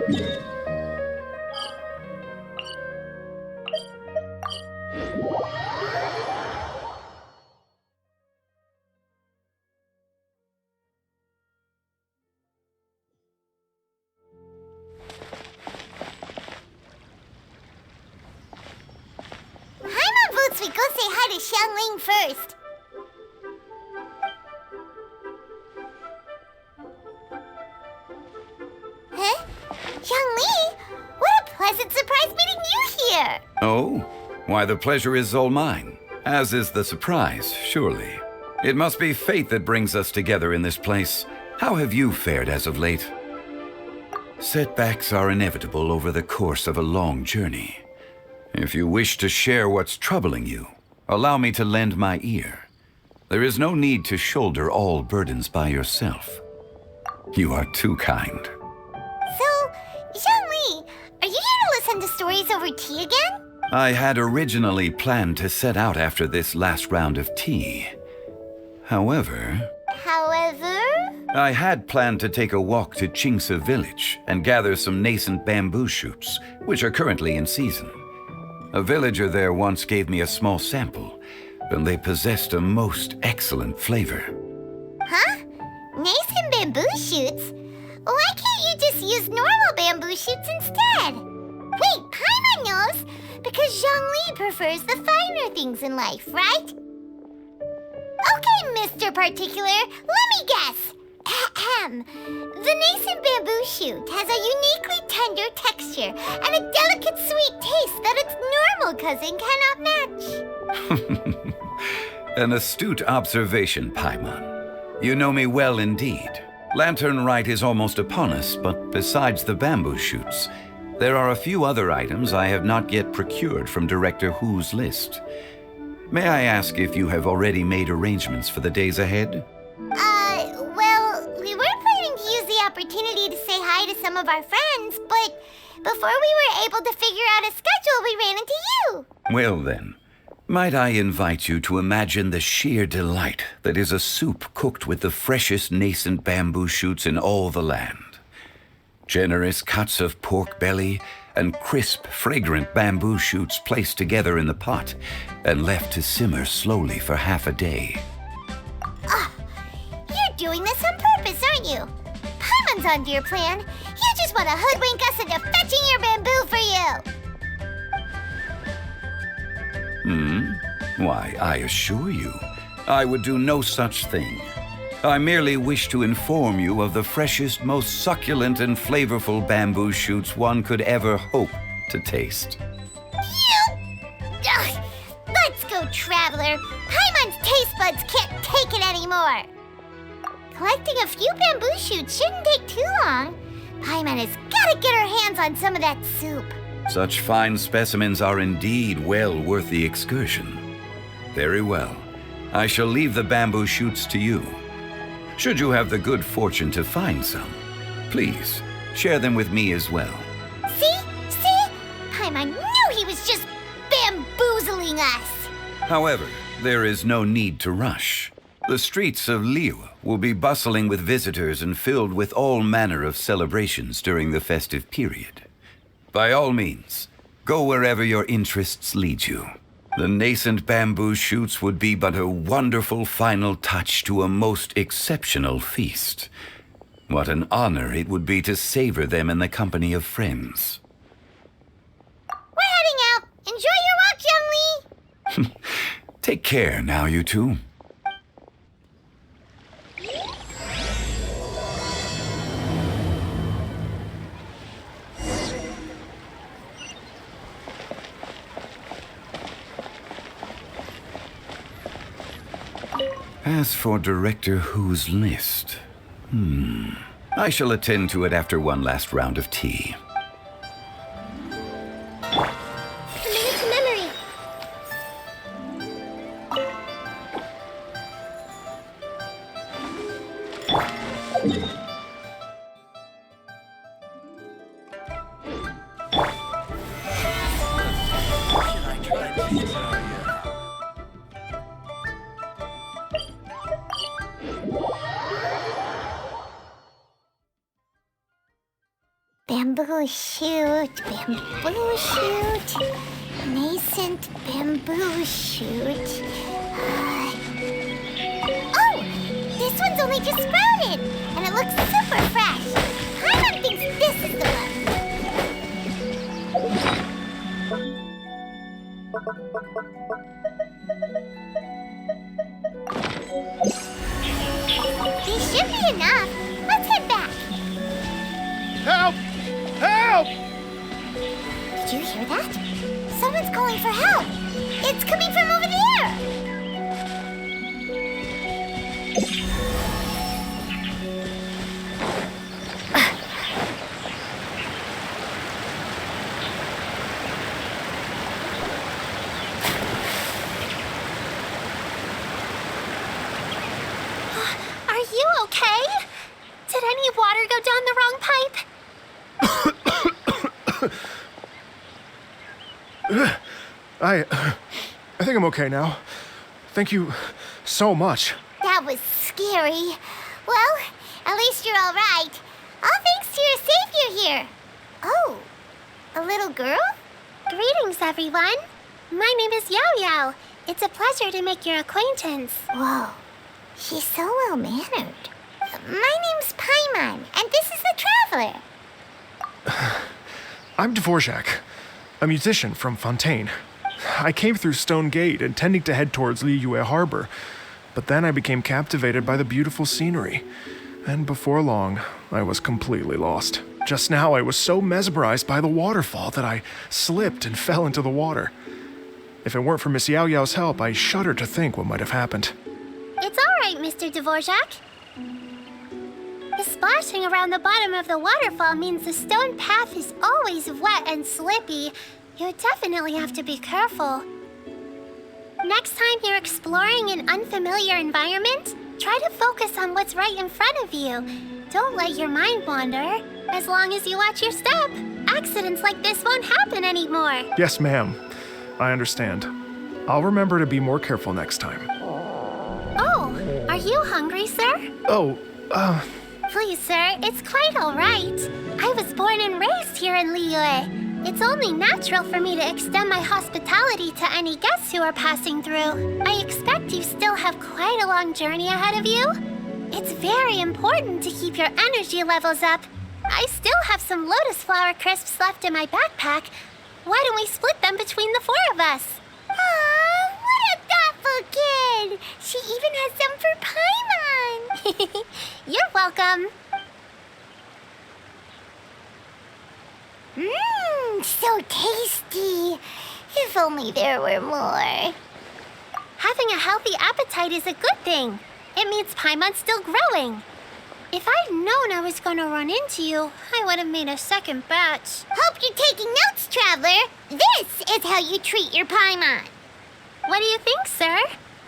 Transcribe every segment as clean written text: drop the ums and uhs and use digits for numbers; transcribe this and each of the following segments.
Paimon votes we go say hi to Xiangling first. Huh? Xiangli? What a pleasant surprise meeting you here! Oh? Why, the pleasure is all mine. As is the surprise, surely. It must be fate that brings us together in this place. How have you fared as of late? Setbacks are inevitable over the course of a long journey. If you wish to share what's troubling you, allow me to lend my ear. There is no need to shoulder all burdens by yourself. You are too kind. So, Xiangli, are you here to listen to stories over tea again? I had originally planned to set out after this last round of tea. However, I had planned to take a walk to Chimes village and gather some nascent bamboo shoots, which are currently in season. A villager there once gave me a small sample, and they possessed a most excellent flavor. Huh? Nascent bamboo shoots? Why can't you just use normal bamboo shoots instead? Wait, Paimon knows! Because Zhongli prefers the finer things in life, right? Okay, Mr. Particular, let me guess. Ahem. The nascent bamboo shoot has a uniquely tender texture and a delicate sweet taste that its normal cousin cannot match. An astute observation, Paimon. You know me well indeed. Lantern Rite is almost upon us, but besides the bamboo shoots, there are a few other items I have not yet procured from Director Hu's list. May I ask if you have already made arrangements for the days ahead? Well, we were planning to use the opportunity to say hi to some of our friends, but before we were able to figure out a schedule, we ran into you. Well then, might I invite you to imagine the sheer delight that is a soup cooked with the freshest nascent bamboo shoots in all the land. Generous cuts of pork belly and crisp, fragrant bamboo shoots placed together in the pot and left to simmer slowly for half a day. You're doing this on purpose, aren't you? Paimon's onto your plan. You just want to hoodwink us into fetching your bamboo for you. Why, I assure you, I would do no such thing. I merely wish to inform you of the freshest, most succulent and flavorful bamboo shoots one could ever hope to taste. Ugh, let's go, Traveler. Paimon's taste buds can't take it anymore. Collecting a few bamboo shoots shouldn't take too long. Paimon has got to get her hands on some of that soup. Such fine specimens are indeed well worth the excursion. Very well. I shall leave the bamboo shoots to you. Should you have the good fortune to find some, please share them with me as well. See? Paimon knew he was just bamboozling us. However, there is no need to rush. The streets of Liyue will be bustling with visitors and filled with all manner of celebrations during the festive period. By all means, go wherever your interests lead you. The nascent bamboo shoots would be but a wonderful final touch to a most exceptional feast. What an honor it would be to savor them in the company of friends. We're heading out. Enjoy your walk, Youngli. Take care now, you two. As for Director Hu's list, I shall attend to it after one last round of tea. Commit to memory. Bamboo shoot, bamboo shoot. Nascent bamboo shoot. Oh! This one's only just sprouted, and it looks super fresh. Paimon thinks this is the one. These should be enough. Let's head back. Help! Help! Did you hear that? Someone's calling for help. It's coming from over there. Are you okay? Did any water go down the wrong pipe? I think I'm okay now. Thank you so much. That was scary. Well, at least you're all right. All thanks to your savior here. Oh, a little girl? Greetings, everyone. My name is Yao Yao. It's a pleasure to make your acquaintance. Whoa, she's so well-mannered. My name's Paimon, and this is the Traveler. I'm Dvorak, a musician from Fontaine. I came through Stone Gate intending to head towards Liyue Harbor, but then I became captivated by the beautiful scenery. And before long, I was completely lost. Just now, I was so mesmerized by the waterfall that I slipped and fell into the water. If it weren't for Miss Yao Yao's help, I shudder to think what might have happened. It's all right, Mr. Dvorak. The splashing around the bottom of the waterfall means the stone path is always wet and slippy. You definitely have to be careful. Next time you're exploring an unfamiliar environment, try to focus on what's right in front of you. Don't let your mind wander. As long as you watch your step, accidents like this won't happen anymore. Yes, ma'am. I understand. I'll remember to be more careful next time. Oh, are you hungry, sir? Please, sir, it's quite all right. I was born and raised here in Liyue. It's only natural for me to extend my hospitality to any guests who are passing through. I expect you still have quite a long journey ahead of you. It's very important to keep your energy levels up. I still have some lotus flower crisps left in my backpack. Why don't we split them between the four of us? Aw, what a thoughtful kid! She even has some for Paimon. You're welcome. Mmm, so tasty. If only there were more. Having a healthy appetite is a good thing. It means Paimon's still growing. If I'd known I was gonna run into you, I would have made a second batch. Hope you're taking notes, Traveler. This is how you treat your Paimon. What do you think, sir?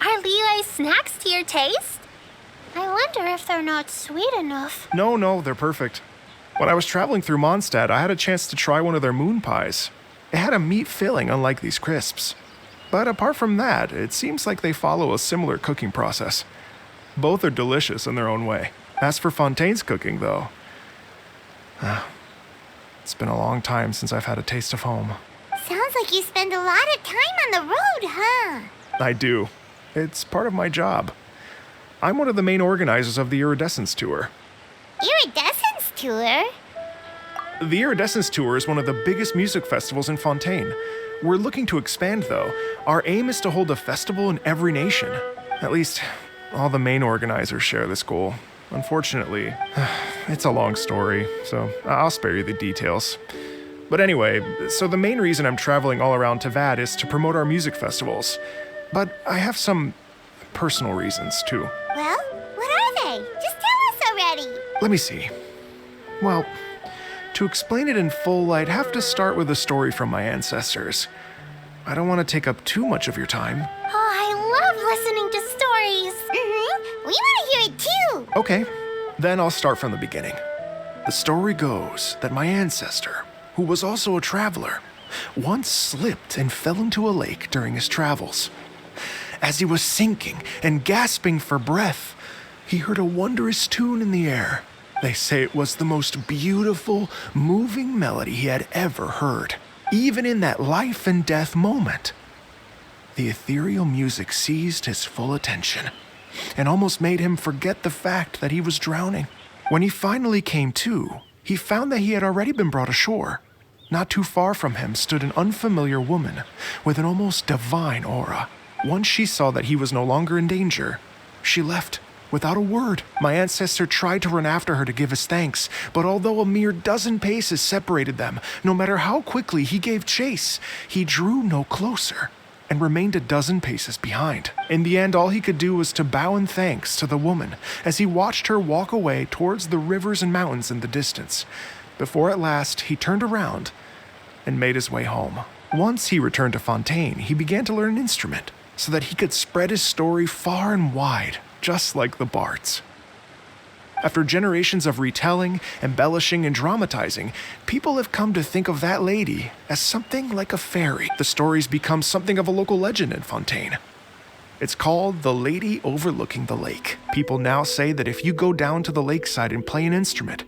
Are Liyue snacks to your taste? I wonder if they're not sweet enough. No, they're perfect. When I was traveling through Mondstadt, I had a chance to try one of their moon pies. It had a meat filling, unlike these crisps. But apart from that, it seems like they follow a similar cooking process. Both are delicious in their own way. As for Fontaine's cooking, though, it's been a long time since I've had a taste of home. Sounds like you spend a lot of time on the road, huh? I do. It's part of my job. I'm one of the main organizers of the Iridescence Tour. Iridescence Tour? The Iridescence Tour is one of the biggest music festivals in Fontaine. We're looking to expand, though. Our aim is to hold a festival in every nation. At least, all the main organizers share this goal. Unfortunately, it's a long story, so I'll spare you the details. But anyway, so the main reason I'm traveling all around Tavad is to promote our music festivals. But I have some personal reasons, too. Well, what are they? Just tell us already. Let me see. Well, to explain it in full, I'd have to start with a story from my ancestors. I don't want to take up too much of your time. Oh, I love listening to stories. Mm-hmm. We want to hear it too. Okay, then I'll start from the beginning. The story goes that my ancestor, who was also a traveler, once slipped and fell into a lake during his travels. As he was sinking and gasping for breath, he heard a wondrous tune in the air. They say it was the most beautiful, moving melody he had ever heard, even in that life and death moment. The ethereal music seized his full attention and almost made him forget the fact that he was drowning. When he finally came to, he found that he had already been brought ashore. Not too far from him stood an unfamiliar woman with an almost divine aura. Once she saw that he was no longer in danger, she left without a word. My ancestor tried to run after her to give his thanks, but although a mere dozen paces separated them, no matter how quickly he gave chase, he drew no closer and remained a dozen paces behind. In the end, all he could do was to bow in thanks to the woman as he watched her walk away towards the rivers and mountains in the distance, before at last he turned around and made his way home. Once he returned to Fontaine, he began to learn an instrument so that he could spread his story far and wide, just like the bards. After generations of retelling, embellishing, and dramatizing, people have come to think of that lady as something like a fairy. The story's become something of a local legend in Fontaine. It's called the Lady Overlooking the Lake. People now say that if you go down to the lakeside and play an instrument,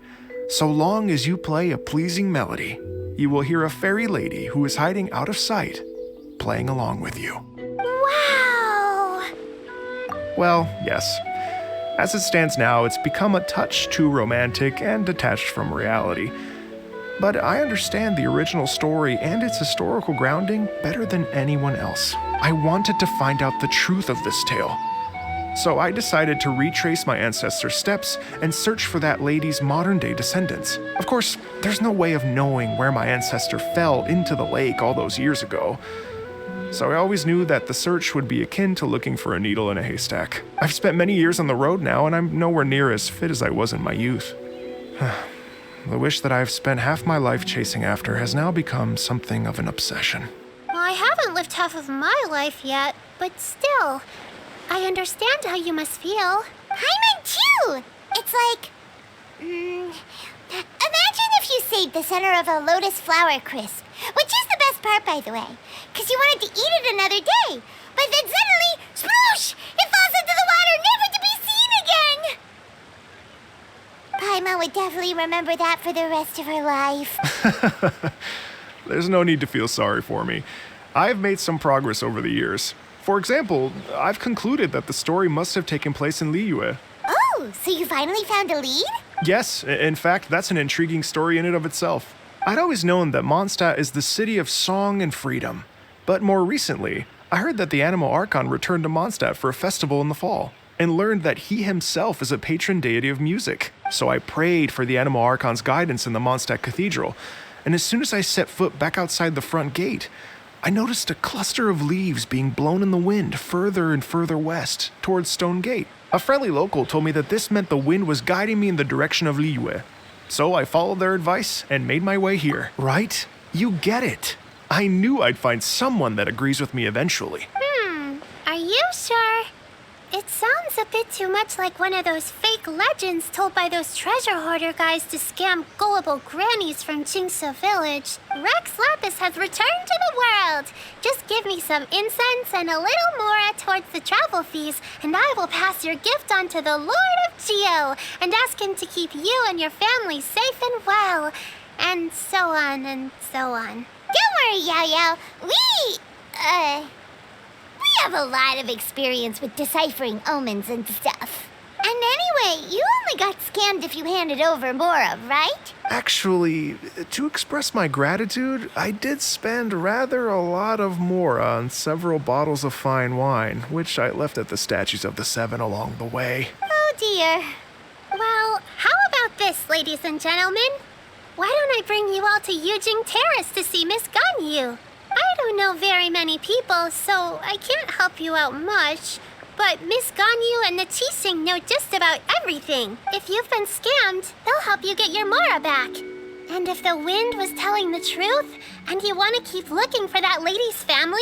so long as you play a pleasing melody, you will hear a fairy lady who is hiding out of sight, playing along with you. Wow! Well, yes. As it stands now, it's become a touch too romantic and detached from reality. But I understand the original story and its historical grounding better than anyone else. I wanted to find out the truth of this tale. So I decided to retrace my ancestors' steps and search for that lady's modern-day descendants. Of course, there's no way of knowing where my ancestor fell into the lake all those years ago. So I always knew that the search would be akin to looking for a needle in a haystack. I've spent many years on the road now, and I'm nowhere near as fit as I was in my youth. The wish that I've spent half my life chasing after has now become something of an obsession. Well, I haven't lived half of my life yet, but still, I understand how you must feel. Paimon too! It's like... imagine if you saved the center of a lotus flower crisp, which is the best part, by the way, because you wanted to eat it another day. But then suddenly, sploosh! It falls into the water, never to be seen again! Paimon would definitely remember that for the rest of her life. There's no need to feel sorry for me. I've made some progress over the years. For example, I've concluded that the story must have taken place in Liyue. Oh, so you finally found a lead? Yes, in fact, that's an intriguing story in and of itself. I'd always known that Mondstadt is the city of song and freedom. But more recently, I heard that the Animal Archon returned to Mondstadt for a festival in the fall, and learned that he himself is a patron deity of music. So I prayed for the Animal Archon's guidance in the Mondstadt Cathedral, and as soon as I set foot back outside the front gate, I noticed a cluster of leaves being blown in the wind further and further west, towards Stone Gate. A friendly local told me that this meant the wind was guiding me in the direction of Liyue. So I followed their advice and made my way here. Right? You get it. I knew I'd find someone that agrees with me eventually. Are you sure? It sounds a bit too much like one of those fake legends told by those treasure hoarder guys to scam gullible grannies from Jingsa Village. Rex Lapis has returned to the world. Just give me some incense and a little more towards the travel fees, and I will pass your gift on to the Lord of Geo and ask him to keep you and your family safe and well. And so on and so on. Don't worry, Yao Yao. We have a lot of experience with deciphering omens and stuff. And anyway, you only got scammed if you handed over Mora, right? Actually, to express my gratitude, I did spend rather a lot of Mora on several bottles of fine wine, which I left at the Statues of the Seven along the way. Oh dear. Well, how about this, ladies and gentlemen? Why don't I bring you all to Yujing Terrace to see Miss Ganyu? I don't know very many people, so I can't help you out much. But Miss Ganyu and the Qixing know just about everything. If you've been scammed, they'll help you get your Mora back. And if the wind was telling the truth, and you want to keep looking for that lady's family,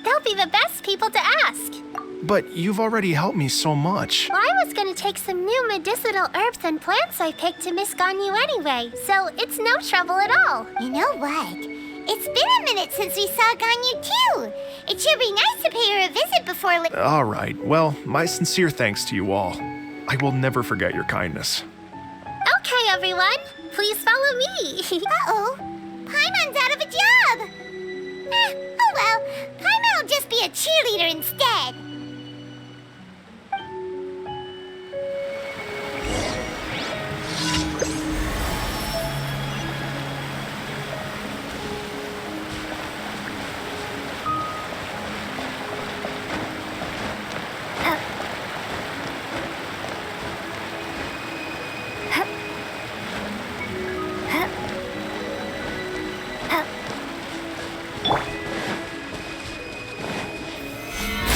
they'll be the best people to ask. But you've already helped me so much. Well, I was going to take some new medicinal herbs and plants I picked to Miss Ganyu anyway, so it's no trouble at all. You know what? It's been a minute since we saw Ganyu too. It should be nice to pay her a visit before... All right. Well, my sincere thanks to you all. I will never forget your kindness. Okay, everyone. Please follow me. Uh-oh. Paimon's out of a job. Oh well. Paimon will just be a cheerleader instead.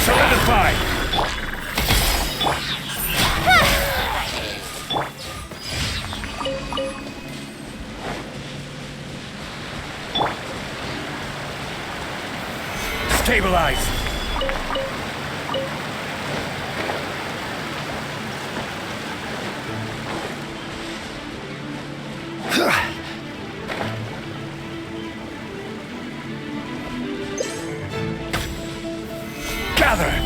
Solidified! Stabilize! Gather!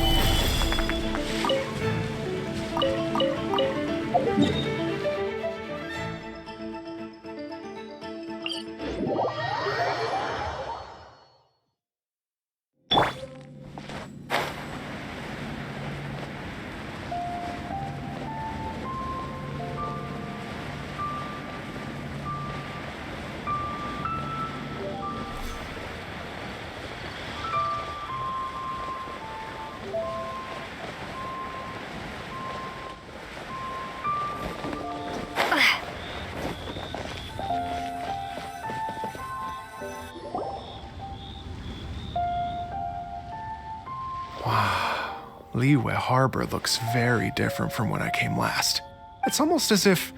Liyue Harbor looks very different from when I came last. It's almost as if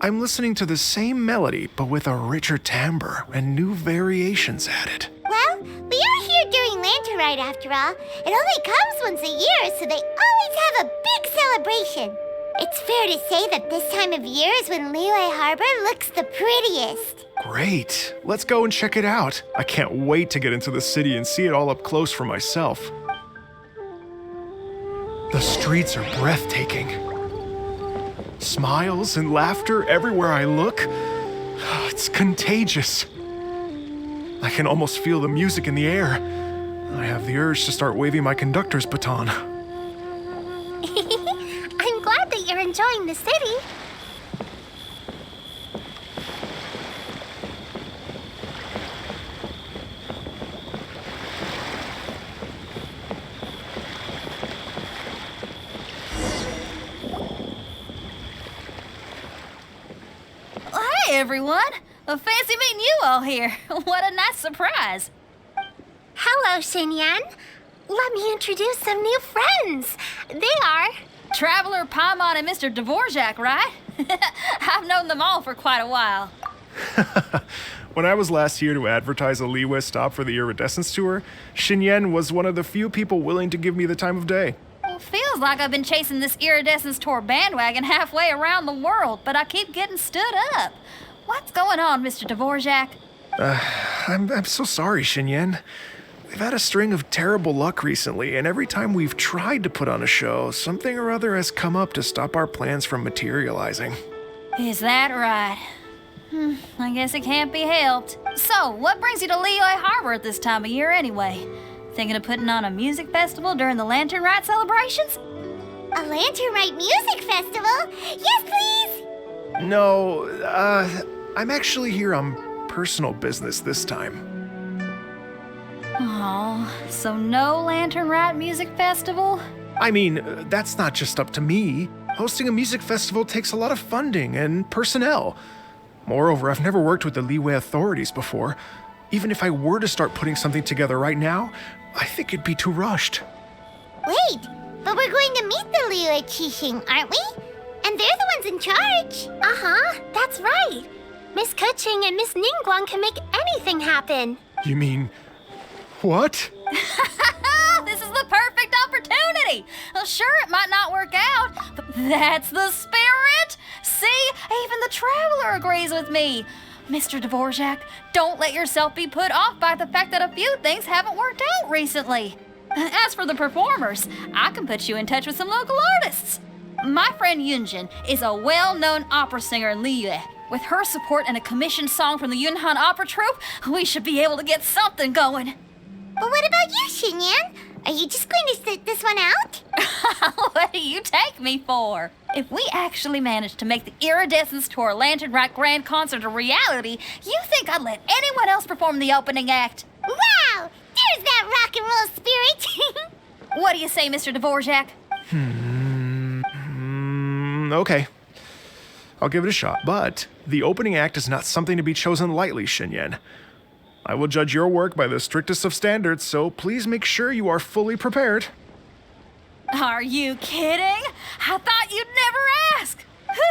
I'm listening to the same melody, but with a richer timbre and new variations added. Well, we are here during Lantern Rite after all. It only comes once a year, so they always have a big celebration. It's fair to say that this time of year is when Liyue Harbor looks the prettiest. Great. Let's go and check it out. I can't wait to get into the city and see it all up close for myself. The streets are breathtaking. Smiles and laughter everywhere I look. It's contagious. I can almost feel the music in the air. I have the urge to start waving my conductor's baton. I'm glad that you're enjoying the city. Hey everyone! Fancy meeting you all here. What a nice surprise. Hello, Xinyan. Let me introduce some new friends. They are... Traveler, Paimon, and Mr. Dvorak, right? I've known them all for quite a while. When I was last here to advertise a Liyue stop for the Iridescence Tour, Xinyan was one of the few people willing to give me the time of day. Well, feels like I've been chasing this Iridescence Tour bandwagon halfway around the world, but I keep getting stood up. What's going on, Mr. Dvorak? I'm so sorry, Xinyan. We've had a string of terrible luck recently, and every time we've tried to put on a show, something or other has come up to stop our plans from materializing. Is that right? I guess it can't be helped. So, what brings you to Liyue Harbor at this time of year anyway? Thinking of putting on a music festival during the Lantern Rite celebrations? A Lantern Rite music festival? Yes, please! No, I'm actually here on personal business this time. Oh, so no Lantern Rite music festival? I mean, that's not just up to me. Hosting a music festival takes a lot of funding and personnel. Moreover, I've never worked with the Liyue authorities before. Even if I were to start putting something together right now, I think it'd be too rushed. Wait, but we're going to meet the Liyue Qixing, aren't we? And they're the ones in charge. Uh-huh, that's right. Miss Kuching and Miss Ningguang can make anything happen. You mean... what? This is the perfect opportunity. Well, sure, it might not work out, but that's the spirit. See, even the Traveler agrees with me. Mr. Dvorak, don't let yourself be put off by the fact that a few things haven't worked out recently. As for the performers, I can put you in touch with some local artists. My friend Yunjin is a well-known opera singer in Liyue. With her support and a commissioned song from the Yunhan Opera Troupe, we should be able to get something going. But what about you, Xinyan? Are you just going to sit this one out? What do you take me for? If we actually manage to make the Iridescence Tour Lantern Rock Grand Concert a reality, you think I'd let anyone else perform the opening act? Wow! There's that rock and roll spirit! What do you say, Mr. Dvorak? Okay. I'll give it a shot, but the opening act is not something to be chosen lightly, Xinyan. I will judge your work by the strictest of standards, so please make sure you are fully prepared. Are you kidding? I thought you'd never ask.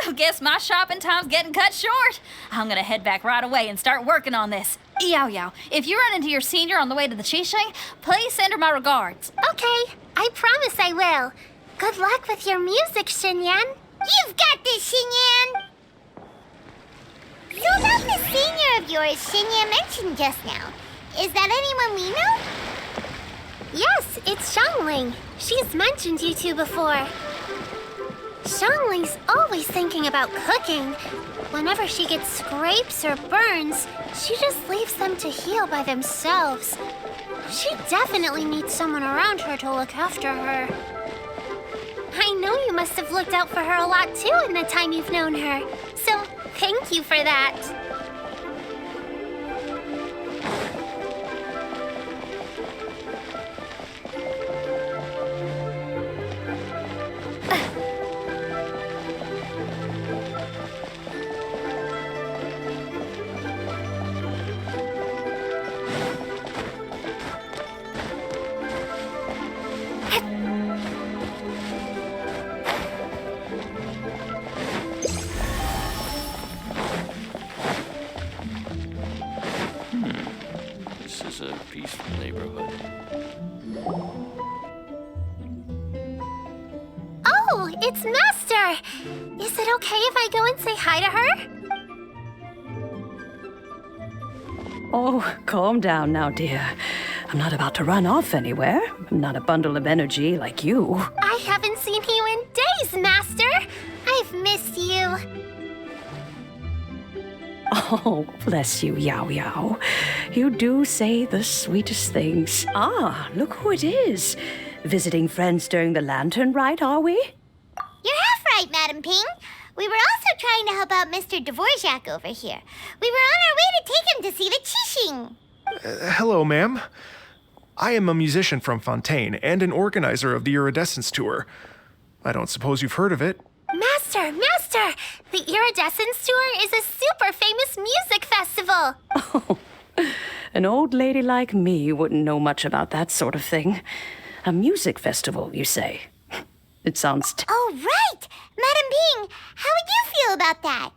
Whew, guess my shopping time's getting cut short. I'm gonna head back right away and start working on this. Yao Yao, if you run into your senior on the way to the Qixing, please send her my regards. Okay, I promise I will. Good luck with your music, Xinyan. You've got this, Xinyan! So about the senior of yours Xinyan mentioned just now, is that anyone we know? Yes, it's Xiangling. She's mentioned you two before. Xiangling's always thinking about cooking. Whenever she gets scrapes or burns, she just leaves them to heal by themselves. She definitely needs someone around her to look after her. I know you must have looked out for her a lot too in the time you've known her. So, thank you for that. This is a peaceful neighborhood. Oh, it's Master! Is it okay if I go and say hi to her? Oh, calm down now, dear. I'm not about to run off anywhere. I'm not a bundle of energy like you. I haven't seen you in days, Master! I've missed you. Oh, bless you, Yao Yao. You do say the sweetest things. Ah, look who it is. Visiting friends during the lantern rite, are we? You're half right, Madam Ping. We were also trying to help out Mr. Dvorak over here. We were on our way to take him to see the Qixing. Hello, ma'am. I am a musician from Fontaine and an organizer of the Iridescence Tour. I don't suppose you've heard of it. Master! The Iridescence Tour is a super famous music festival! Oh, an old lady like me wouldn't know much about that sort of thing. A music festival, you say? It sounds... Oh, right! Madam Ping, how would you feel about that?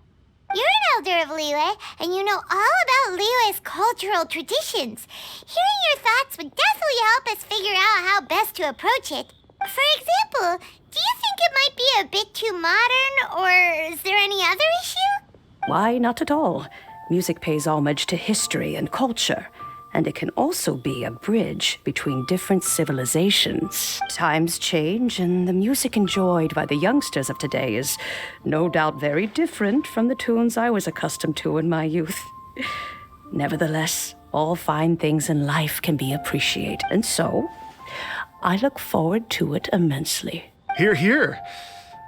You're an elder of Liyue, and you know all about Liyue's cultural traditions. Hearing your thoughts would definitely help us figure out how best to approach it. For example, do you think it might be a bit too modern, or is there any other issue? Why, not at all. Music pays homage to history and culture, and it can also be a bridge between different civilizations. Times change, and the music enjoyed by the youngsters of today is no doubt very different from the tunes I was accustomed to in my youth. Nevertheless, all fine things in life can be appreciated, and so I look forward to it immensely. Hear, hear.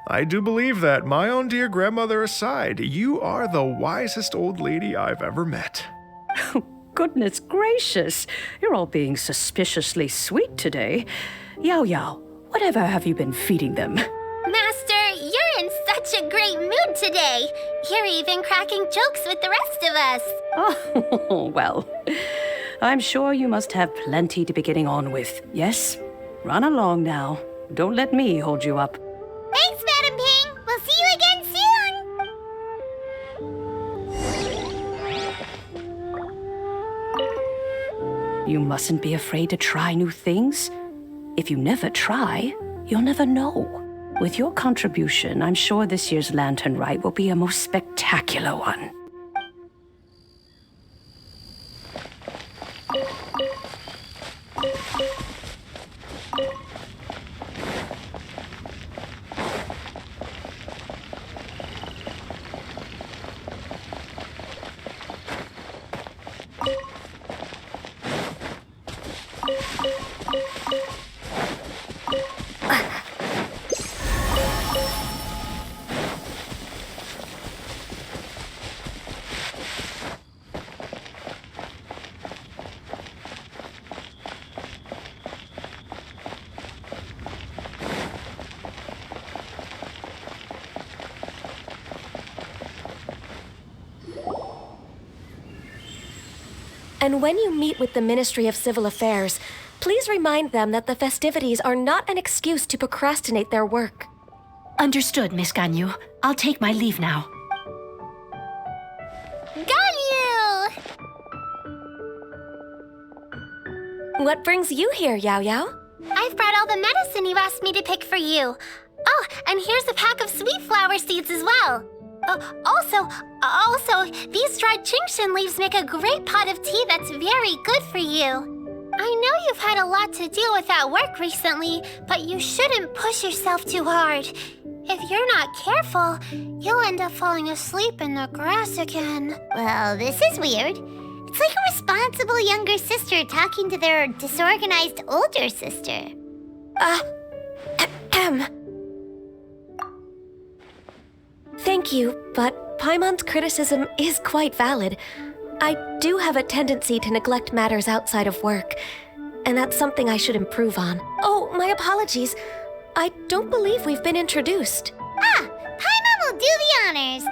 I do believe that, my own dear grandmother aside, you are the wisest old lady I've ever met. Goodness gracious, you're all being suspiciously sweet today. Yao Yao, whatever have you been feeding them? Master, you're in such a great mood today. You're even cracking jokes with the rest of us. Oh, well, I'm sure you must have plenty to be getting on with. Yes? Run along now. Don't let me hold you up. Thanks, Madam Ping. We'll see you again soon. You mustn't be afraid to try new things. If you never try, you'll never know. With your contribution, I'm sure this year's Lantern Rite will be a most spectacular one. And when you meet with the Ministry of Civil Affairs, please remind them that the festivities are not an excuse to procrastinate their work. Understood, Miss Ganyu. I'll take my leave now. Ganyu! What brings you here, Yao Yao? I've brought all the medicine you asked me to pick for you. Oh, and here's a pack of sweet flower seeds as well. Also, these dried Chingshin leaves make a great pot of tea that's very good for you. I know you've had a lot to deal with at work recently, but you shouldn't push yourself too hard. If you're not careful, you'll end up falling asleep in the grass again. Well, this is weird. It's like a responsible younger sister talking to their disorganized older sister. Thank you, but Paimon's criticism is quite valid. I do have a tendency to neglect matters outside of work, and that's something I should improve on. Oh, my apologies. I don't believe we've been introduced. Paimon will do the honors.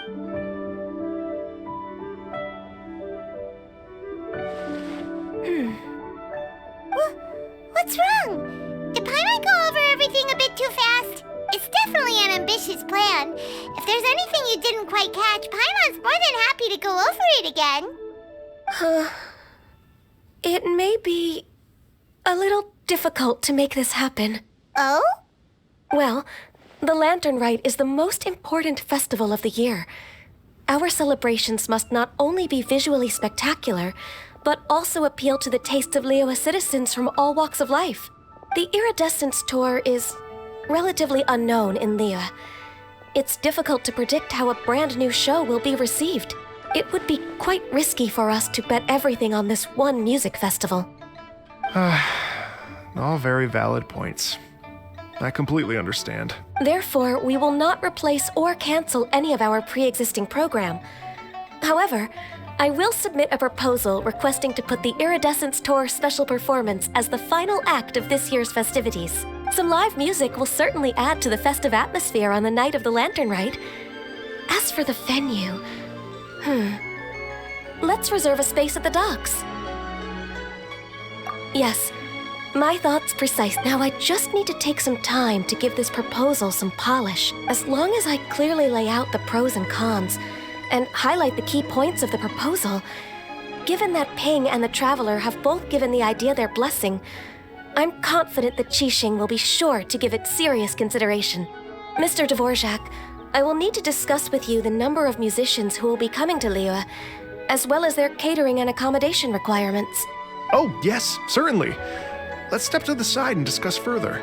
What's wrong? Did Paimon go over everything a bit too fast? It's definitely an ambitious plan. If there's anything you didn't quite catch, Paimon's more than happy to go over it again. It may be a little difficult to make this happen. Oh? Well, the Lantern Rite is the most important festival of the year. Our celebrations must not only be visually spectacular, but also appeal to the tastes of Liyue citizens from all walks of life. The Iridescence Tour is relatively unknown in Liyue. It's difficult to predict how a brand new show will be received. It would be quite risky for us to bet everything on this one music festival. All very valid points. I completely understand. Therefore, we will not replace or cancel any of our pre-existing program. However, I will submit a proposal requesting to put the Iridescence Tour special performance as the final act of this year's festivities. Some live music will certainly add to the festive atmosphere on the night of the Lantern Rite. As for the venue, let's reserve a space at the docks. Yes, my thoughts precise. Now I just need to take some time to give this proposal some polish. As long as I clearly lay out the pros and cons, and highlight the key points of the proposal, given that Ping and the Traveler have both given the idea their blessing, I'm confident that Qixing will be sure to give it serious consideration. Mr. Dvorak, I will need to discuss with you the number of musicians who will be coming to Liyue, as well as their catering and accommodation requirements. Oh, yes, certainly. Let's step to the side and discuss further.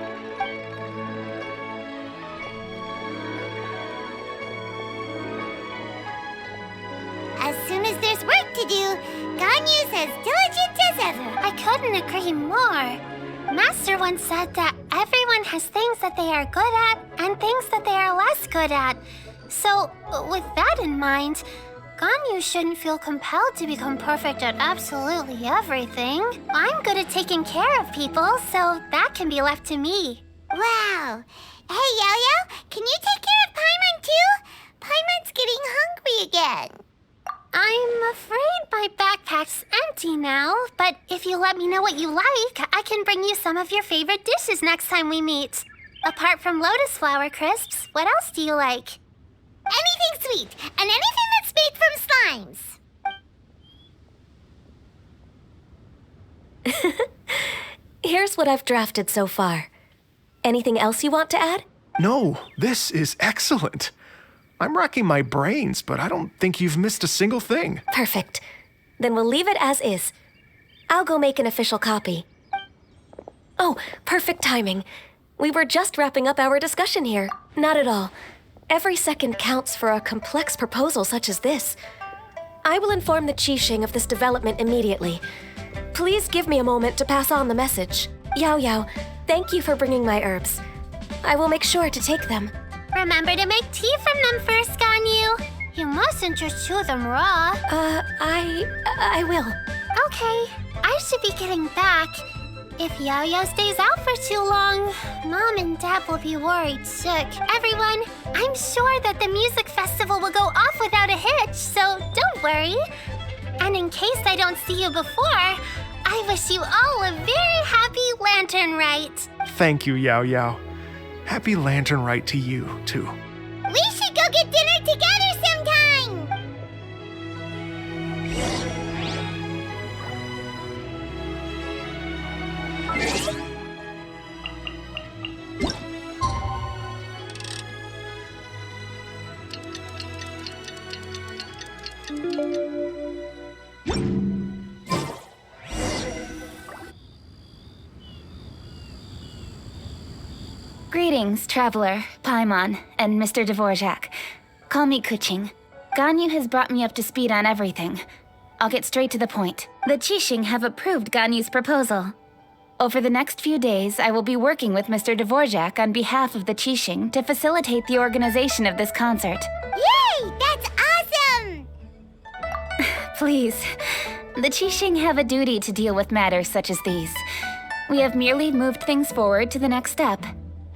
As soon as there's work to do, Ganyu's as diligent as ever. I couldn't agree more. Master once said that everyone has things that they are good at and things that they are less good at. So, with that in mind, Ganyu shouldn't feel compelled to become perfect at absolutely everything. I'm good at taking care of people, so that can be left to me. Wow. Hey, Yo-Yo, can you take care of Paimon too? Paimon's getting hungry again. I'm afraid my backpack's empty now, but if you let me know what you like, I can bring you some of your favorite dishes next time we meet. Apart from lotus flower crisps, what else do you like? Anything sweet, and anything that's made from slimes. Here's what I've drafted so far. Anything else you want to add? No, this is excellent. I'm racking my brains, but I don't think you've missed a single thing. Perfect. Then we'll leave it as is. I'll go make an official copy. Oh, perfect timing. We were just wrapping up our discussion here. Not at all. Every second counts for a complex proposal such as this. I will inform the Qixing of this development immediately. Please give me a moment to pass on the message. Yao Yao, thank you for bringing my herbs. I will make sure to take them. Remember to make tea from them first, Ganyu. You mustn't just chew them raw. I will. Okay, I should be getting back. If Yo-Yo stays out for too long, Mom and Dad will be worried sick. Everyone, I'm sure that the music festival will go off without a hitch, so don't worry. And And in case I don't see you before, I wish you all a very happy Lantern Rite. Thank you, Yao Yao. Happy Lantern Rite to you, too. We should go get dinner together sometime! Greetings, Traveler, Paimon, and Mr. Dvorak. Call me Kuching. Ganyu has brought me up to speed on everything. I'll get straight to the point. The Qixing have approved Ganyu's proposal. Over the next few days, I will be working with Mr. Dvorak on behalf of the Qixing to facilitate the organization of this concert. Yay! That's awesome! Please, the Qixing have a duty to deal with matters such as these. We have merely moved things forward to the next step.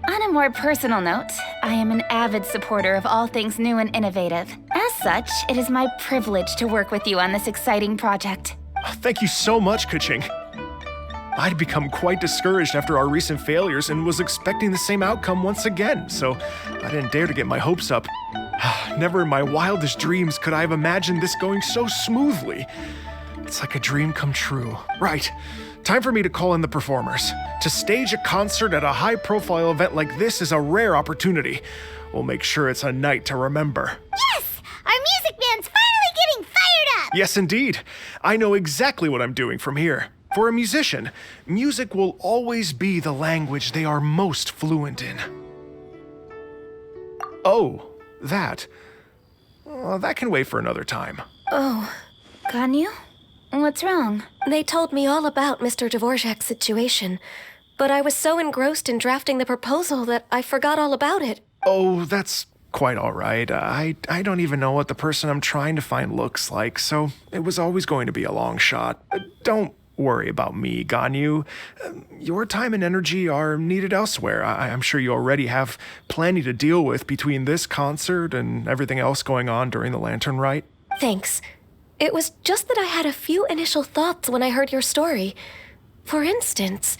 On a more personal note, I am an avid supporter of all things new and innovative. As such, it is my privilege to work with you on this exciting project. Thank you so much, Kuching. I'd become quite discouraged after our recent failures and was expecting the same outcome once again, so I didn't dare to get my hopes up. Never in my wildest dreams could I have imagined this going so smoothly. It's like a dream come true. Right. Time for me to call in the performers. To stage a concert at a high-profile event like this is a rare opportunity. We'll make sure it's a night to remember. Yes! Our music band's finally getting fired up! Yes, indeed. I know exactly what I'm doing from here. For a musician, music will always be the language they are most fluent in. Oh, that. That can wait for another time. Oh, Ganyu? What's wrong? They told me all about Mr. Dvorak's situation, but I was so engrossed in drafting the proposal that I forgot all about it. Oh, that's quite all right. I don't even know what the person I'm trying to find looks like, so it was always going to be a long shot. Don't worry about me, Ganyu. Your time and energy are needed elsewhere. I'm sure you already have plenty to deal with between this concert and everything else going on during the Lantern Rite. Thanks. It was just that I had a few initial thoughts when I heard your story. For instance,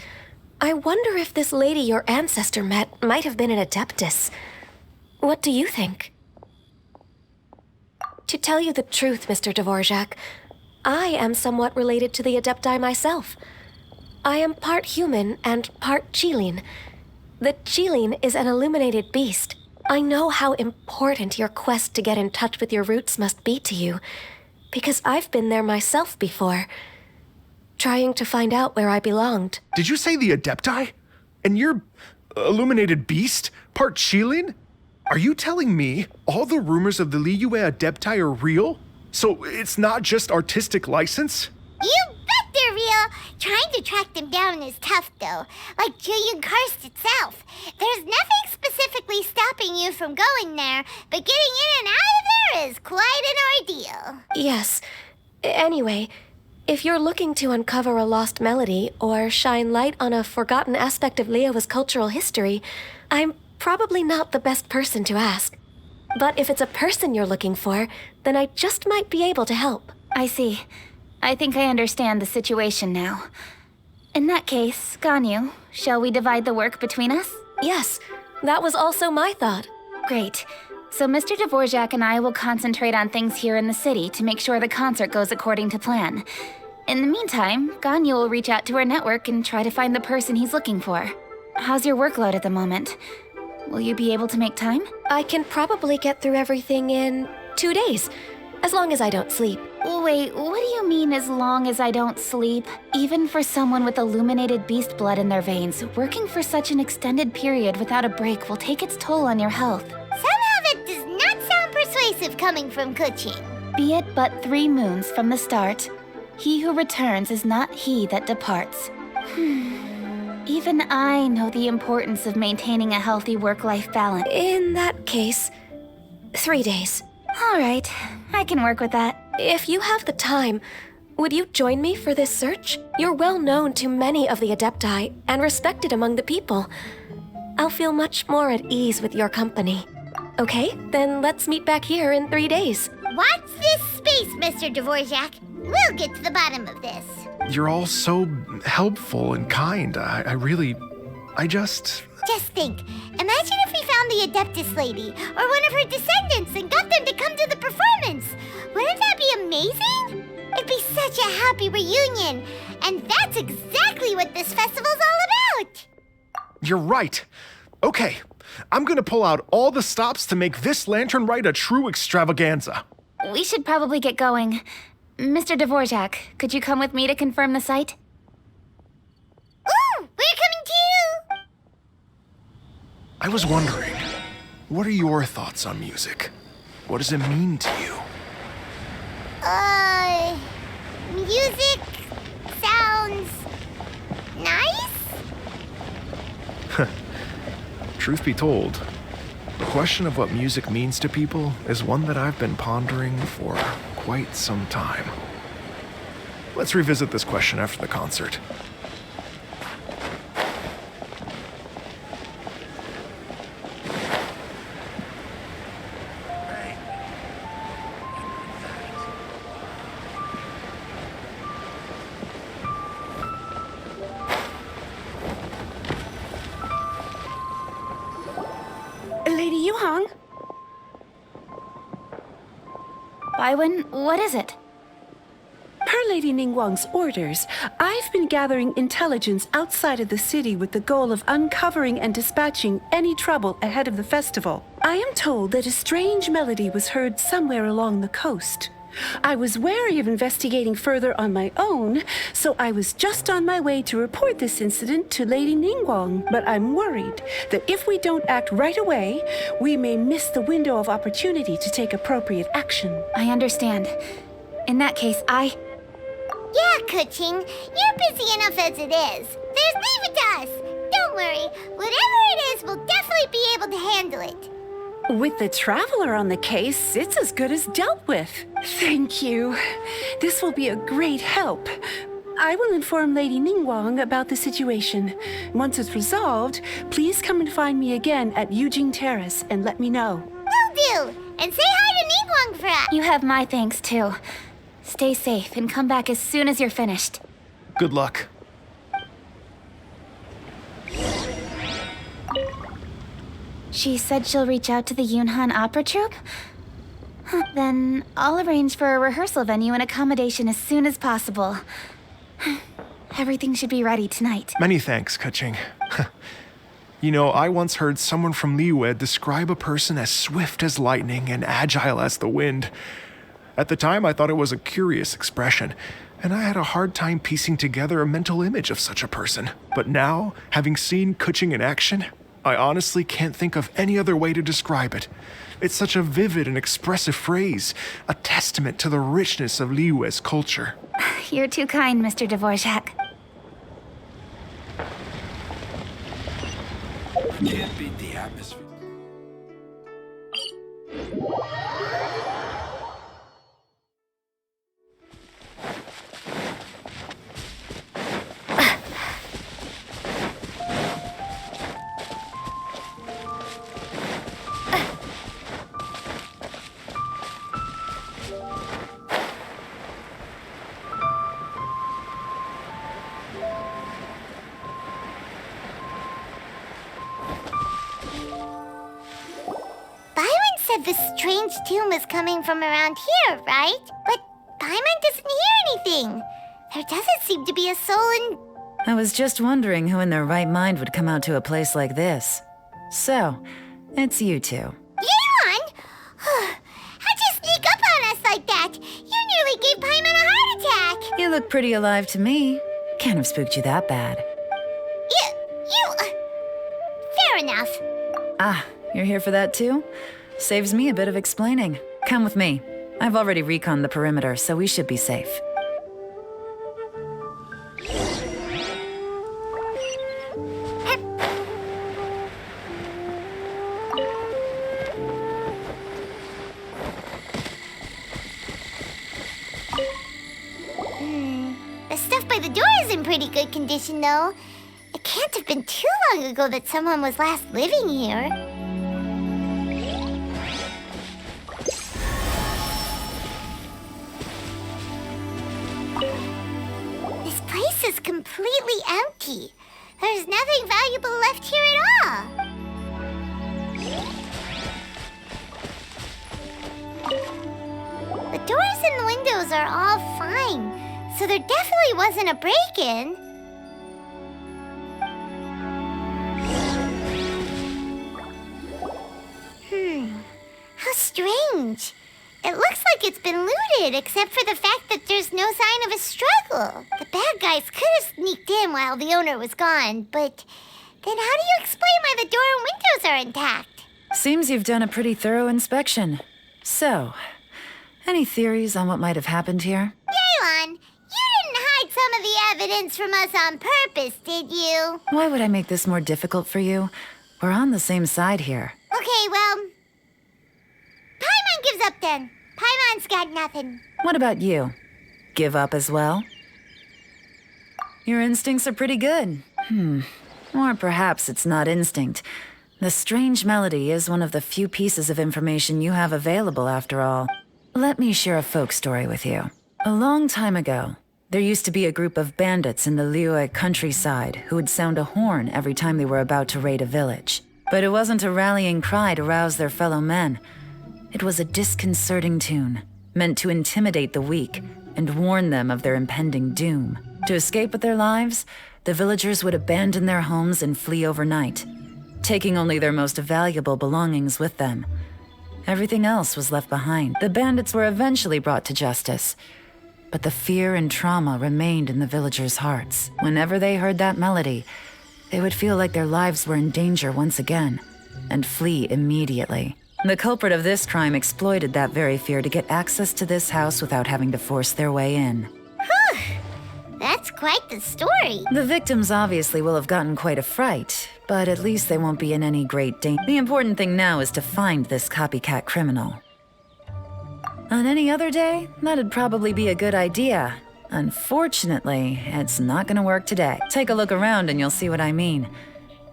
I wonder if this lady your ancestor met might have been an Adeptus. What do you think? To tell you the truth, Mr. Dvorak, I am somewhat related to the Adepti myself. I am part human and part Qilin. The Qilin is an illuminated beast. I know how important your quest to get in touch with your roots must be to you, because I've been there myself before, trying to find out where I belonged. Did you say the Adepti? And you're illuminated beast? Part Qilin? Are you telling me all the rumors of the Liyue Adepti are real? So it's not just artistic license? You bet they're real! Trying to track them down is tough, though. Like Julian Karst itself. There's nothing specifically stopping you from going there, but getting in and out of there is quite an ordeal. Yes. Anyway, if you're looking to uncover a lost melody or shine light on a forgotten aspect of Liyue's cultural history, I'm probably not the best person to ask. But if it's a person you're looking for, then I just might be able to help. I see. I think I understand the situation now. In that case, Ganyu, shall we divide the work between us? Yes, that was also my thought. Great. So Mr. Dvorak and I will concentrate on things here in the city to make sure the concert goes according to plan. In the meantime, Ganyu will reach out to our network and try to find the person he's looking for. How's your workload at the moment? Will you be able to make time? I can probably get through everything in 2 days, as long as I don't sleep. Wait, what do you mean as long as I don't sleep? Even for someone with illuminated beast blood in their veins, working for such an extended period without a break will take its toll on your health. Somehow that does not sound persuasive coming from Kuching. Be it but 3 moons from the start, he who returns is not he that departs. Even I know the importance of maintaining a healthy work-life balance. In that case, 3 days. All right, I can work with that. If you have the time, would you join me for this search? You're well known to many of the Adepti and respected among the people. I'll feel much more at ease with your company. Okay, then let's meet back here in 3 days. What's this space, Mr. Dvorak. We'll get to the bottom of this. You're all so helpful and kind. Just think. Imagine if we found the Adeptus lady, or one of her descendants, and got them to come to the performance. Wouldn't that be amazing? It'd be such a happy reunion. And that's exactly what this festival's all about. You're right. Okay, I'm gonna pull out all the stops to make this lantern rite a true extravaganza. We should probably get going. Mr. Dvorak, could you come with me to confirm the site? Ooh, we're coming too! I was wondering, what are your thoughts on music? What does it mean to you? Music sounds nice? Truth be told, the question of what music means to people is one that I've been pondering for quite some time. Let's revisit this question after the concert. Lady Yuhang? Baiwen, what is it? Per Lady Ningguang's orders, I've been gathering intelligence outside of the city with the goal of uncovering and dispatching any trouble ahead of the festival. I am told that a strange melody was heard somewhere along the coast. I was wary of investigating further on my own, so I was just on my way to report this incident to Lady Ningguang. But I'm worried that if we don't act right away, we may miss the window of opportunity to take appropriate action. I understand. In that case, Yeah, Kuching, you're busy enough as it is. Just leave it to us. Don't worry. Whatever it is, we'll definitely be able to handle it. With the Traveler on the case, it's as good as dealt with. Thank you. This will be a great help. I will inform Lady Ningguang about the situation. Once it's resolved, please come and find me again at Yujing Terrace and let me know. Will do. And say hi to Ningguang for us. you have my thanks too. Stay safe and come back as soon as you're finished. Good luck. She said she'll reach out to the Yunhan Opera Troupe? Then I'll arrange for a rehearsal venue and accommodation as soon as possible. Everything should be ready tonight. Many thanks, Kuching. You know, I once heard someone from Liyue describe a person as swift as lightning and agile as the wind. At the time, I thought it was a curious expression, and I had a hard time piecing together a mental image of such a person. But now, having seen Kuching in action, I honestly can't think of any other way to describe it. It's such a vivid and expressive phrase, a testament to the richness of Liyue's culture. You're too kind, Mr. Dvorak. Can't beat the atmosphere. The strange tune was coming from around here, right? But Paimon doesn't hear anything. There doesn't seem to be a soul in... I was just wondering who in their right mind would come out to a place like this. So, it's you two. Yeon! How'd you sneak up on us like that? You nearly gave Paimon a heart attack! You look pretty alive to me. Can't have spooked you that bad. Fair enough. Ah, you're here for that too? Saves me a bit of explaining. Come with me. I've already reconned the perimeter, so we should be safe. The stuff by the door is in pretty good condition, though. It can't have been too long ago that someone was last living here. was completely empty. There's nothing valuable left here at all. The doors and the windows are all fine, so there definitely wasn't a break-in. How strange. It looks like it's been looted, except for the fact that there's no sign of a struggle. The bad guys could have sneaked in while the owner was gone, but then how do you explain why the door and windows are intact? Seems you've done a pretty thorough inspection. So, any theories on what might have happened here? Yelan, you didn't hide some of the evidence from us on purpose, did you? Why would I make this more difficult for you? We're on the same side here. Okay, well, Paimon gives up then. Paimon's got nothing. What about you? Give up as well? Your instincts are pretty good. Or perhaps it's not instinct. The strange melody is one of the few pieces of information you have available, after all. Let me share a folk story with you. A long time ago, there used to be a group of bandits in the Liyue countryside who would sound a horn every time they were about to raid a village. But it wasn't a rallying cry to rouse their fellow men. It was a disconcerting tune, meant to intimidate the weak and warn them of their impending doom. To escape with their lives, the villagers would abandon their homes and flee overnight, taking only their most valuable belongings with them. Everything else was left behind. The bandits were eventually brought to justice, but the fear and trauma remained in the villagers' hearts. Whenever they heard that melody, they would feel like their lives were in danger once again, and flee immediately. The culprit of this crime exploited that very fear to get access to this house without having to force their way in. That's quite the story. The victims obviously will have gotten quite a fright, but at least they won't be in any great danger. The important thing now is to find this copycat criminal. On any other day, that'd probably be a good idea. Unfortunately, it's not gonna work today. Take a look around and you'll see what I mean.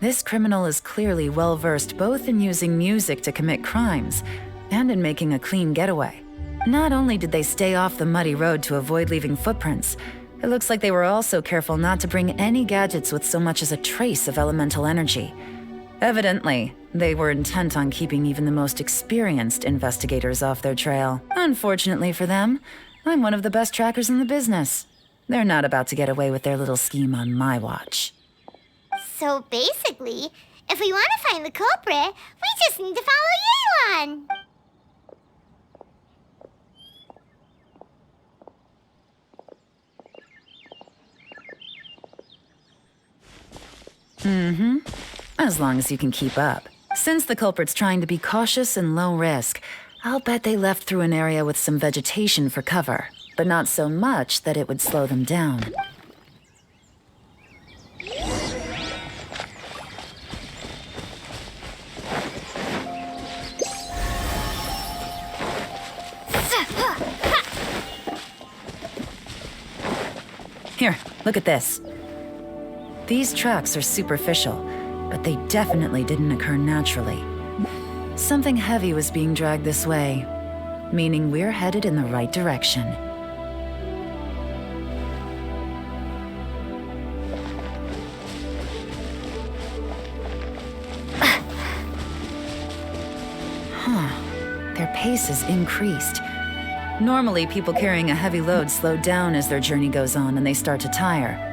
This criminal is clearly well-versed both in using music to commit crimes and in making a clean getaway. Not only did they stay off the muddy road to avoid leaving footprints, it looks like they were also careful not to bring any gadgets with so much as a trace of elemental energy. Evidently, they were intent on keeping even the most experienced investigators off their trail. Unfortunately for them, I'm one of the best trackers in the business. They're not about to get away with their little scheme on my watch. So basically, if we want to find the culprit, we just need to follow Yelan. As long as you can keep up. Since the culprit's trying to be cautious and low risk, I'll bet they left through an area with some vegetation for cover, but not so much that it would slow them down. Here, look at this. These tracks are superficial, but they definitely didn't occur naturally. Something heavy was being dragged this way, meaning we're headed in the right direction. Their pace has increased. Normally, people carrying a heavy load slow down as their journey goes on and they start to tire.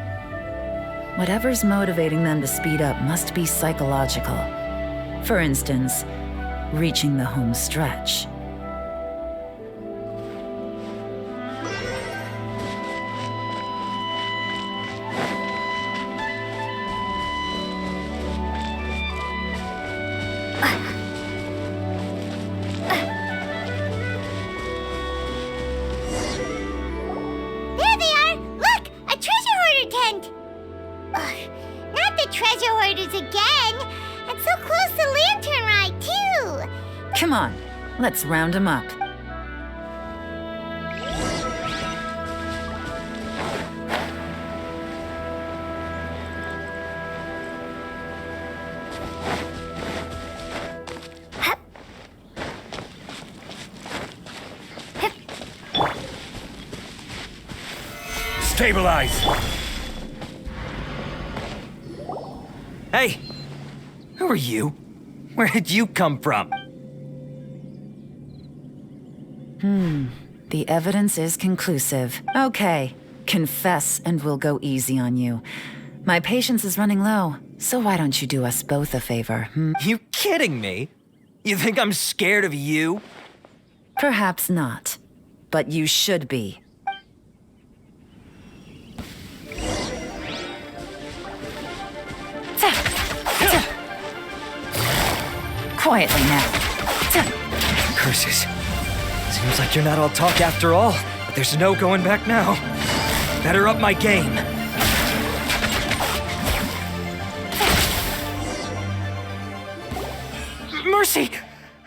Whatever's motivating them to speed up must be psychological. For instance, reaching the home stretch. Come on, let's round them up. Stabilize! Hey! Who are you? Where did you come from? The evidence is conclusive. Okay, confess and we'll go easy on you. My patience is running low, so why don't you do us both a favor, You kidding me? You think I'm scared of you? Perhaps not, but you should be. Quietly now. Curses. Seems like you're not all talk after all, but there's no going back now. Better up my game. Mercy!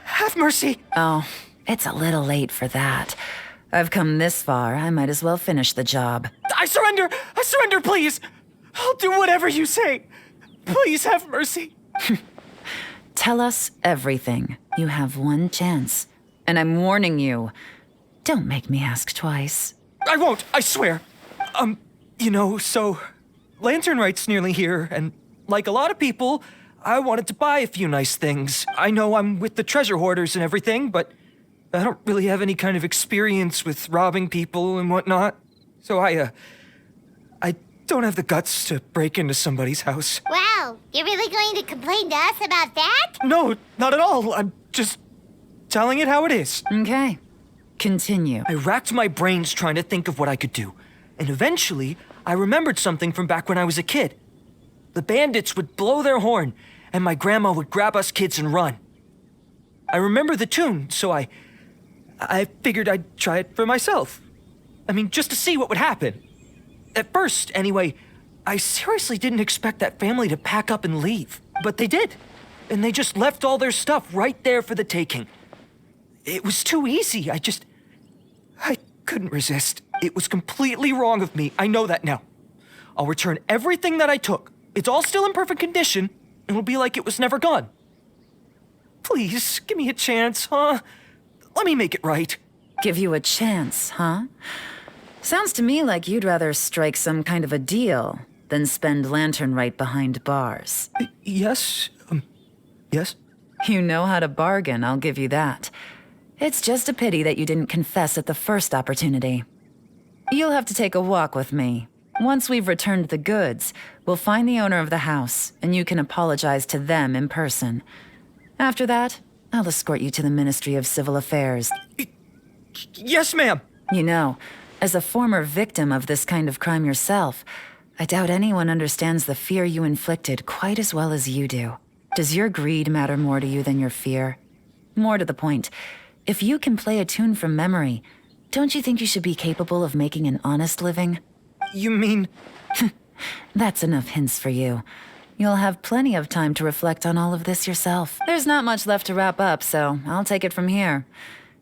Have mercy! Oh, it's a little late for that. I've come this far, I might as well finish the job. I surrender! I surrender, please! I'll do whatever you say. Please have mercy. Tell us everything. You have one chance. And I'm warning you. Don't make me ask twice. I won't, I swear. So Lantern Right's nearly here, and like a lot of people, I wanted to buy a few nice things. I know I'm with the treasure hoarders and everything, but I don't really have any kind of experience with robbing people and whatnot. So I don't have the guts to break into somebody's house. Wow, you're really going to complain to us about that? No, not at all. I'm just telling it how it is. Okay. Continue. I racked my brains trying to think of what I could do. And eventually, I remembered something from back when I was a kid. The bandits would blow their horn, and my grandma would grab us kids and run. I remember the tune, so I figured I'd try it for myself. I mean, just to see what would happen. At first, anyway, I seriously didn't expect that family to pack up and leave. But they did. And they just left all their stuff right there for the taking. It was too easy. I couldn't resist. It was completely wrong of me. I know that now. I'll return everything that I took. It's all still in perfect condition. It'll be like it was never gone. Please, give me a chance, huh? Let me make it right. Give you a chance, huh? Sounds to me like you'd rather strike some kind of a deal than spend Lantern Right behind bars. Yes? Yes? You know how to bargain, I'll give you that. It's just a pity that you didn't confess at the first opportunity. You'll have to take a walk with me. Once we've returned the goods, we'll find the owner of the house, and you can apologize to them in person. After that, I'll escort you to the Ministry of Civil Affairs. Yes, ma'am! You know, as a former victim of this kind of crime yourself, I doubt anyone understands the fear you inflicted quite as well as you do. Does your greed matter more to you than your fear? More to the point, if you can play a tune from memory, don't you think you should be capable of making an honest living? You mean... That's enough hints for you. You'll have plenty of time to reflect on all of this yourself. There's not much left to wrap up, so I'll take it from here.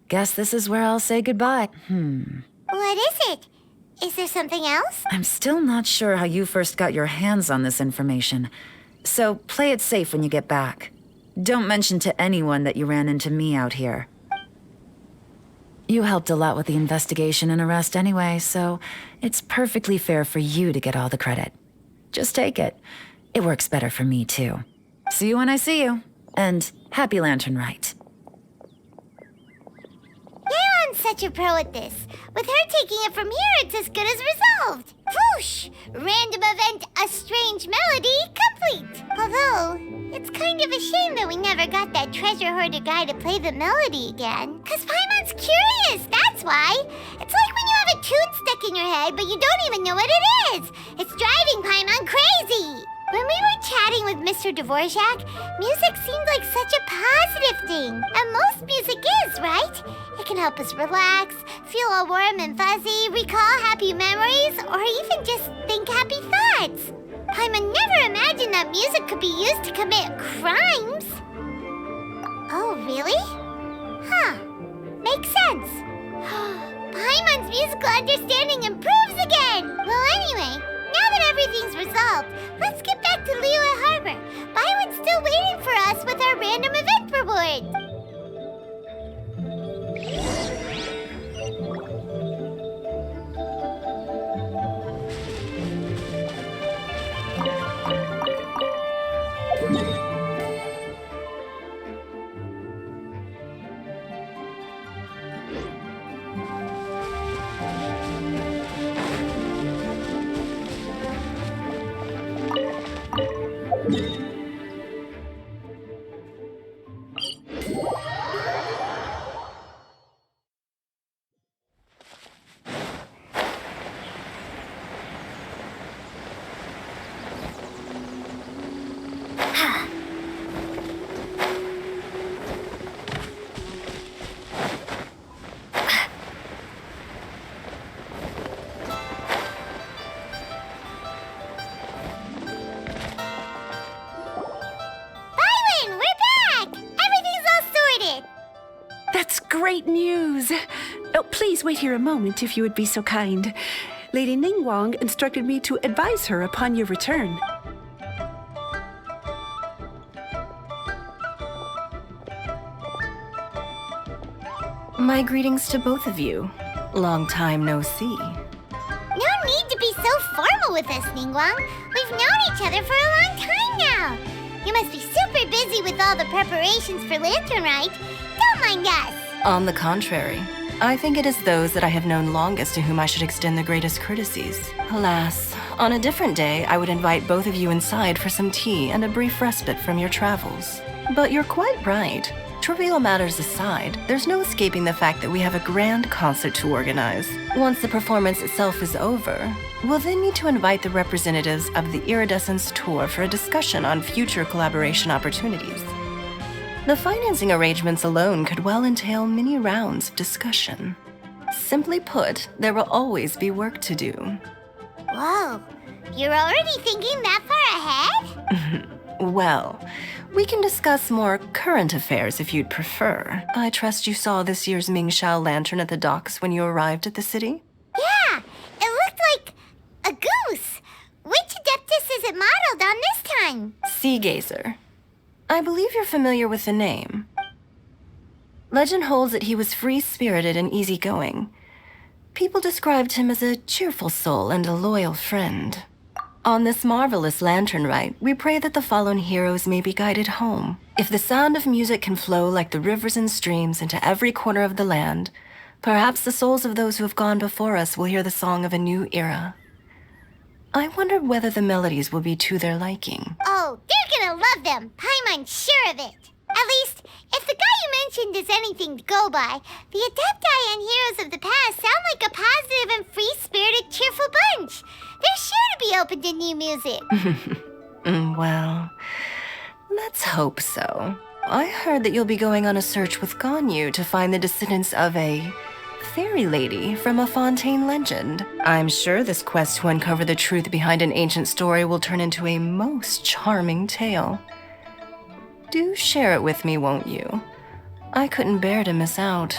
Guess this is where I'll say goodbye. What is it? Is there something else? I'm still not sure how you first got your hands on this information, so play it safe when you get back. Don't mention to anyone that you ran into me out here. You helped a lot with the investigation and arrest anyway, so it's perfectly fair for you to get all the credit. Just take it. It works better for me, too. See you when I see you. And happy Lantern Right. I'm such a pro at this. With her taking it from here, it's as good as resolved. Whoosh! Random event, a strange melody, complete. Although, it's kind of a shame that we never got that treasure hoarder guy to play the melody again. 'Cause Paimon's curious, that's why. It's like when you have a tune stuck in your head, but you don't even know what it is. It's driving Paimon crazy. When we were chatting with Mr. Dvorak, music seemed like such a positive thing. And most music is, right? It can help us relax, feel all warm and fuzzy, recall happy memories, or even just think happy thoughts. Paimon never imagined that music could be used to commit crimes. Oh, really? Huh. Makes sense. Paimon's musical understanding improves again. Well, anyway, now that everything's resolved, let's get back to Liyue Harbor. Byron's still waiting for us with our random event reward. great news. Oh, please wait here a moment if you would be so kind. Lady Ningguang instructed me to advise her upon your return. My greetings to both of you. Long time no see. No need to be so formal with us, Ningguang. We've known each other for a long time now. You must be super busy with all the preparations for Lantern Rite. Don't mind us. On the contrary, I think it is those that I have known longest to whom I should extend the greatest courtesies. Alas, on a different day, I would invite both of you inside for some tea and a brief respite from your travels. But you're quite right. Trivial matters aside, there's no escaping the fact that we have a grand concert to organize. Once the performance itself is over, we'll then need to invite the representatives of the Iridescence Tour for a discussion on future collaboration opportunities. The financing arrangements alone could well entail many rounds of discussion. Simply put, there will always be work to do. Whoa, you're already thinking that far ahead? Well, we can discuss more current affairs if you'd prefer. I trust you saw this year's Mingxiao lantern at the docks when you arrived at the city? Yeah, it looked like a goose. Which Adeptus is it modeled on this time? Sea Gazer. I believe you're familiar with the name. Legend holds that he was free-spirited and easygoing. People described him as a cheerful soul and a loyal friend. On this marvelous lantern rite, we pray that the fallen heroes may be guided home. If the sound of music can flow like the rivers and streams into every corner of the land, perhaps the souls of those who have gone before us will hear the song of a new era. I wonder whether the melodies will be to their liking. Oh, they're gonna love them. Paimon's sure of it. At least, if the guy you mentioned is anything to go by, the Adepti and heroes of the past sound like a positive and free-spirited, cheerful bunch. They're sure to be open to new music. Well, let's hope so. I heard that you'll be going on a search with Ganyu to find the descendants of a fairy lady from a Fontaine legend. I'm sure this quest to uncover the truth behind an ancient story will turn into a most charming tale. Do share it with me, won't you? I couldn't bear to miss out.